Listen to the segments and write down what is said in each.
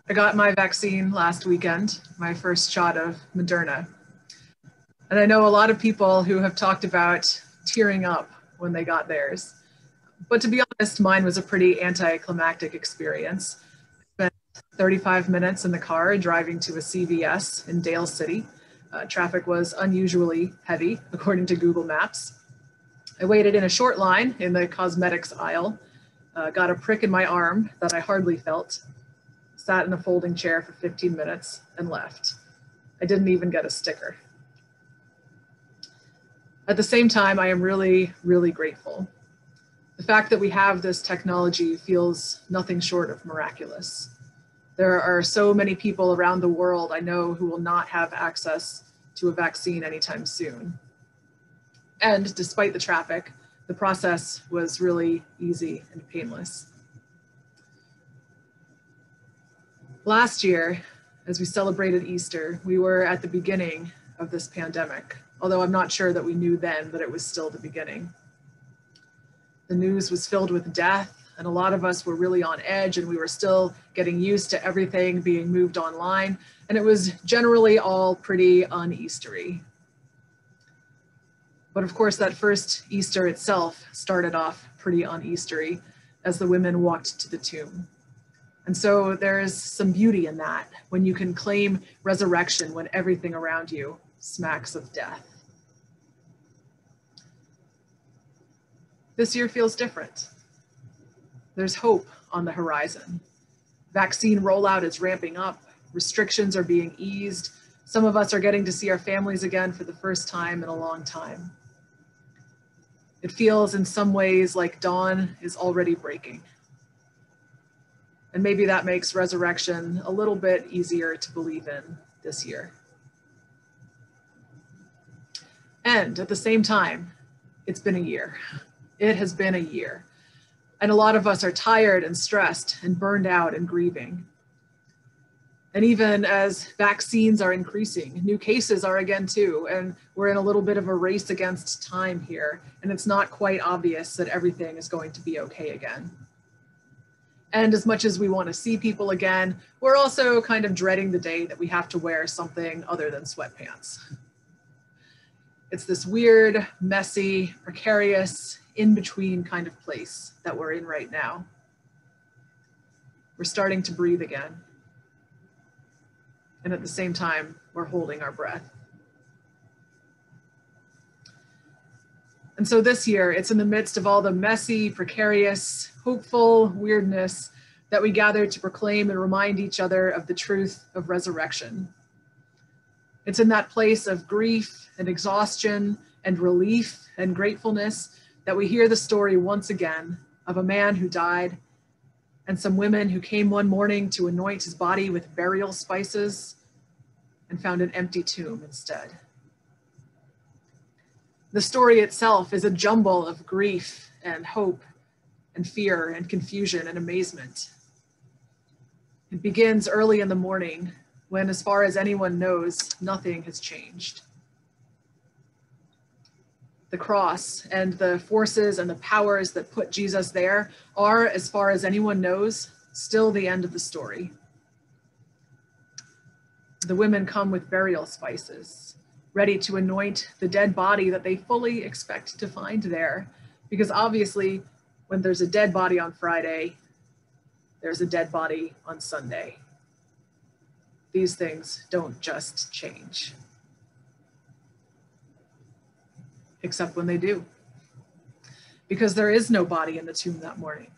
I got my vaccine last weekend, my first shot of Moderna. And I know a lot of people who have talked about tearing up when they got theirs. But to be honest, mine was a pretty anticlimactic experience. I spent 35 minutes in the car driving to a CVS in Dale City. Traffic was unusually heavy, according to Google Maps. I waited in a short line in the cosmetics aisle, got a prick in my arm that I hardly felt, sat in a folding chair for 15 minutes and left. I didn't even get a sticker. At the same time, I am really, really grateful. The fact that we have this technology feels nothing short of miraculous. There are so many people around the world I know who will not have access to a vaccine anytime soon. And despite the traffic, the process was really easy and painless. Last year, as we celebrated Easter, we were at the beginning of this pandemic, although I'm not sure that we knew then that it was still the beginning. The news was filled with death, and a lot of us were really on edge, and we were still getting used to everything being moved online, and it was generally all pretty un-Eastery. But of course, that first Easter itself started off pretty un-Eastery as the women walked to the tomb. And so there is some beauty in that, when you can claim resurrection when everything around you smacks of death. This year feels different. There's hope on the horizon. Vaccine rollout is ramping up. Restrictions are being eased. Some of us are getting to see our families again for the first time in a long time. It feels in some ways like dawn is already breaking. And maybe that makes resurrection a little bit easier to believe in this year. And at the same time, it's been a year. It has been a year. And a lot of us are tired and stressed and burned out and grieving. And even as vaccines are increasing, new cases are again too, and we're in a little bit of a race against time here, and it's not quite obvious that everything is going to be okay again. And as much as we want to see people again, we're also kind of dreading the day that we have to wear something other than sweatpants. It's this weird, messy, precarious, in-between kind of place that we're in right now. We're starting to breathe again. And at the same time, we're holding our breath. And so this year, it's in the midst of all the messy, precarious, hopeful weirdness that we gather to proclaim and remind each other of the truth of resurrection. It's in that place of grief and exhaustion and relief and gratefulness that we hear the story once again of a man who died and some women who came one morning to anoint his body with burial spices and found an empty tomb instead. The story itself is a jumble of grief and hope and fear and confusion and amazement. It begins early in the morning when, as far as anyone knows, nothing has changed. The cross and the forces and the powers that put Jesus there are, as far as anyone knows, still the end of the story. The women come with burial spices, ready to anoint the dead body that they fully expect to find there. Because obviously, when there's a dead body on Friday, there's a dead body on Sunday. These things don't just change. Except when they do. Because there is no body in the tomb that morning.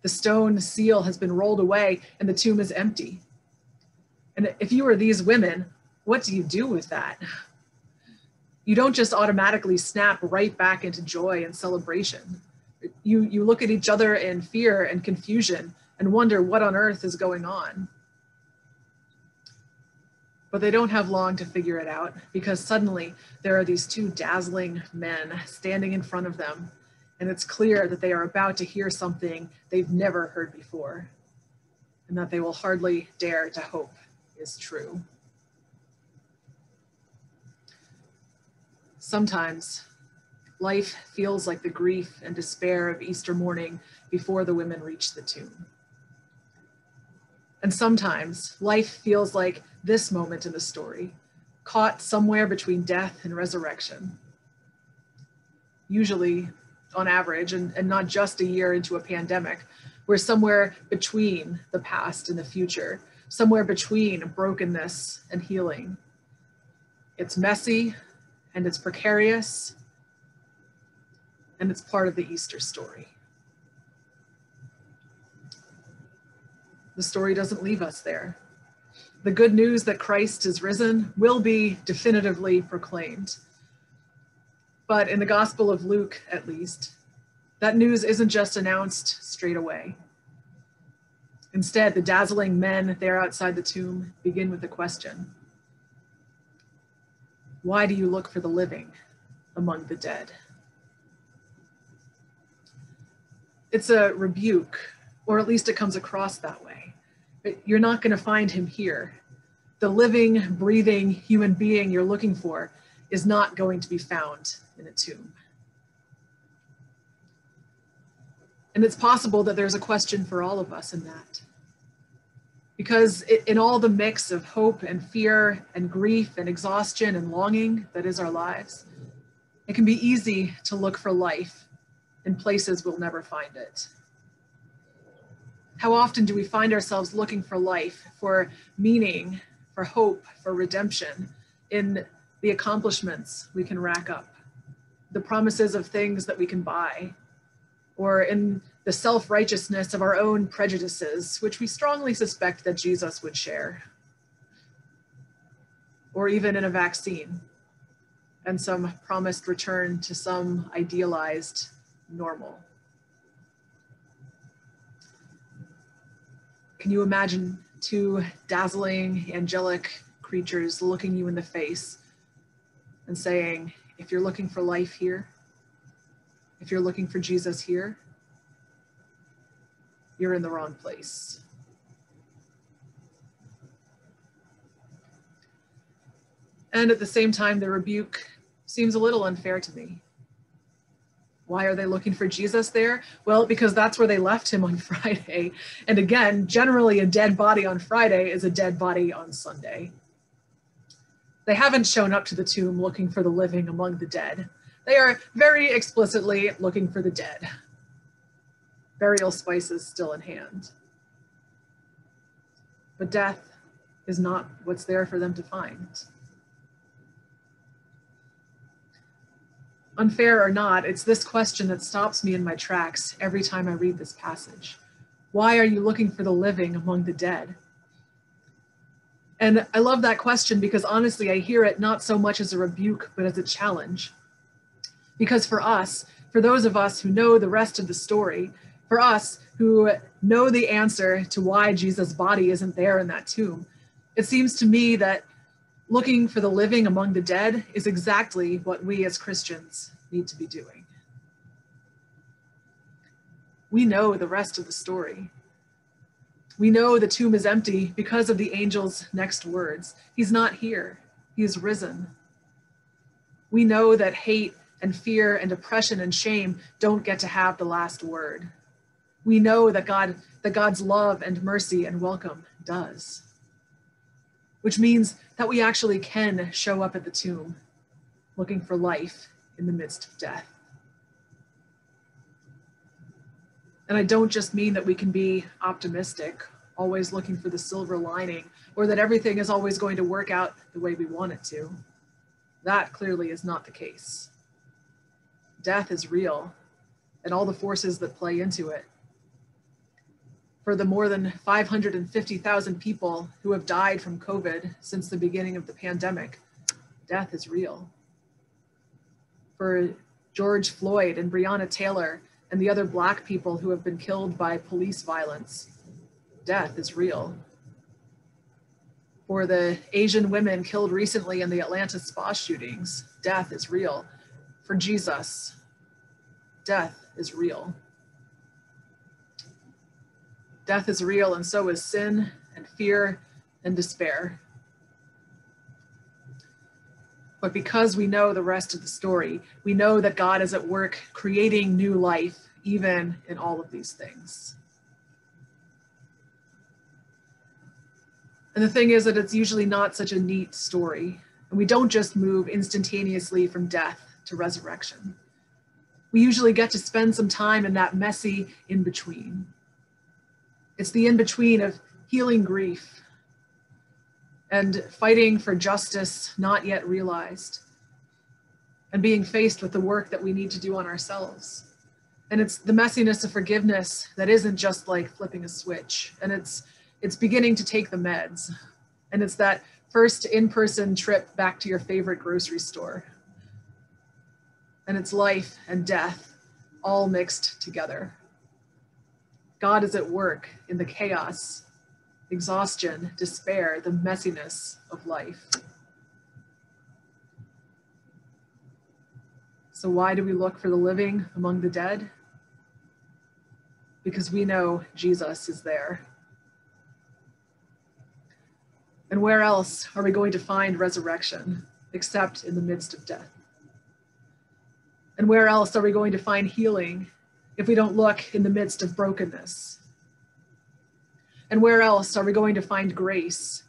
The stone seal has been rolled away and the tomb is empty. And if you were these women, what do you do with that? You don't just automatically snap right back into joy and celebration. You look at each other in fear and confusion and wonder what on earth is going on. But they don't have long to figure it out, because suddenly there are these two dazzling men standing in front of them, and it's clear that they are about to hear something they've never heard before, and that they will hardly dare to hope is true. Sometimes life feels like the grief and despair of Easter morning before the women reach the tomb. And sometimes life feels like this moment in the story, caught somewhere between death and resurrection. Usually, on average, and not just a year into a pandemic, we're somewhere between the past and the future, somewhere between brokenness and healing. It's messy and it's precarious, and it's part of the Easter story. The story doesn't leave us there. The good news that Christ is risen will be definitively proclaimed. But in the Gospel of Luke, at least, that news isn't just announced straight away. Instead, the dazzling men there outside the tomb begin with the question, why do you look for the living among the dead? It's a rebuke, or at least it comes across that way. You're not going to find him here. The living, breathing human being you're looking for is not going to be found in a tomb. And it's possible that there's a question for all of us in that. Because in all the mix of hope and fear and grief and exhaustion and longing that is our lives, it can be easy to look for life in places we'll never find it. How often do we find ourselves looking for life, for meaning, for hope, for redemption in the accomplishments we can rack up, the promises of things that we can buy, or in the self-righteousness of our own prejudices, which we strongly suspect that Jesus would share, or even in a vaccine and some promised return to some idealized normal. Can you imagine two dazzling, angelic creatures looking you in the face and saying, if you're looking for life here, if you're looking for Jesus here, you're in the wrong place. And at the same time, the rebuke seems a little unfair to me. Why are they looking for Jesus there? Well, because that's where they left him on Friday. And again, generally a dead body on Friday is a dead body on Sunday. They haven't shown up to the tomb looking for the living among the dead. They are very explicitly looking for the dead. Burial spices still in hand. But death is not what's there for them to find. Unfair or not, it's this question that stops me in my tracks every time I read this passage. Why are you looking for the living among the dead? And I love that question because honestly, I hear it not so much as a rebuke, but as a challenge. Because for us, for those of us who know the rest of the story, for us who know the answer to why Jesus' body isn't there in that tomb, it seems to me that looking for the living among the dead is exactly what we as Christians need to be doing. We know the rest of the story. We know the tomb is empty because of the angel's next words. He's not here. He is risen. We know that hate and fear and oppression and shame don't get to have the last word. We know that God's love and mercy and welcome does. Which means that we actually can show up at the tomb looking for life in the midst of death. And I don't just mean that we can be optimistic, always looking for the silver lining, or that everything is always going to work out the way we want it to. That clearly is not the case. Death is real, and all the forces that play into it. For the more than 550,000 people who have died from COVID since the beginning of the pandemic, death is real. For George Floyd and Breonna Taylor and the other Black people who have been killed by police violence, death is real. For the Asian women killed recently in the Atlanta spa shootings, death is real. For Jesus, death is real. Death is real, and so is sin and fear and despair. But because we know the rest of the story, we know that God is at work creating new life, even in all of these things. And the thing is that it's usually not such a neat story. And we don't just move instantaneously from death to resurrection. We usually get to spend some time in that messy in-between. It's the in-between of healing grief and fighting for justice not yet realized, and being faced with the work that we need to do on ourselves. And it's the messiness of forgiveness that isn't just like flipping a switch, and it's beginning to take the meds. And it's that first in-person trip back to your favorite grocery store. And it's life and death all mixed together. God is at work in the chaos, exhaustion, despair, the messiness of life. So why do we look for the living among the dead? Because we know Jesus is there. And where else are we going to find resurrection except in the midst of death? And where else are we going to find healing if we don't look in the midst of brokenness? And where else are we going to find grace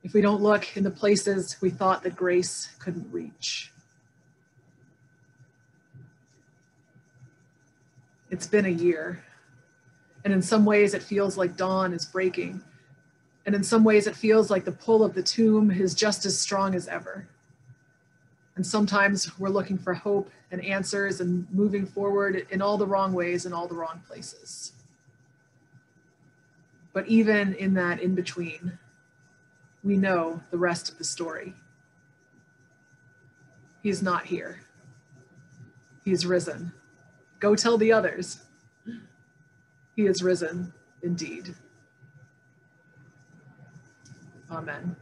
if we don't look in the places we thought that grace couldn't reach? It's been a year, and in some ways it feels like dawn is breaking. And in some ways it feels like the pull of the tomb is just as strong as ever. And sometimes we're looking for hope and answers and moving forward in all the wrong ways in all the wrong places. But even in that in-between, we know the rest of the story. He's not here. He's risen. Go tell the others. He is risen indeed. Amen.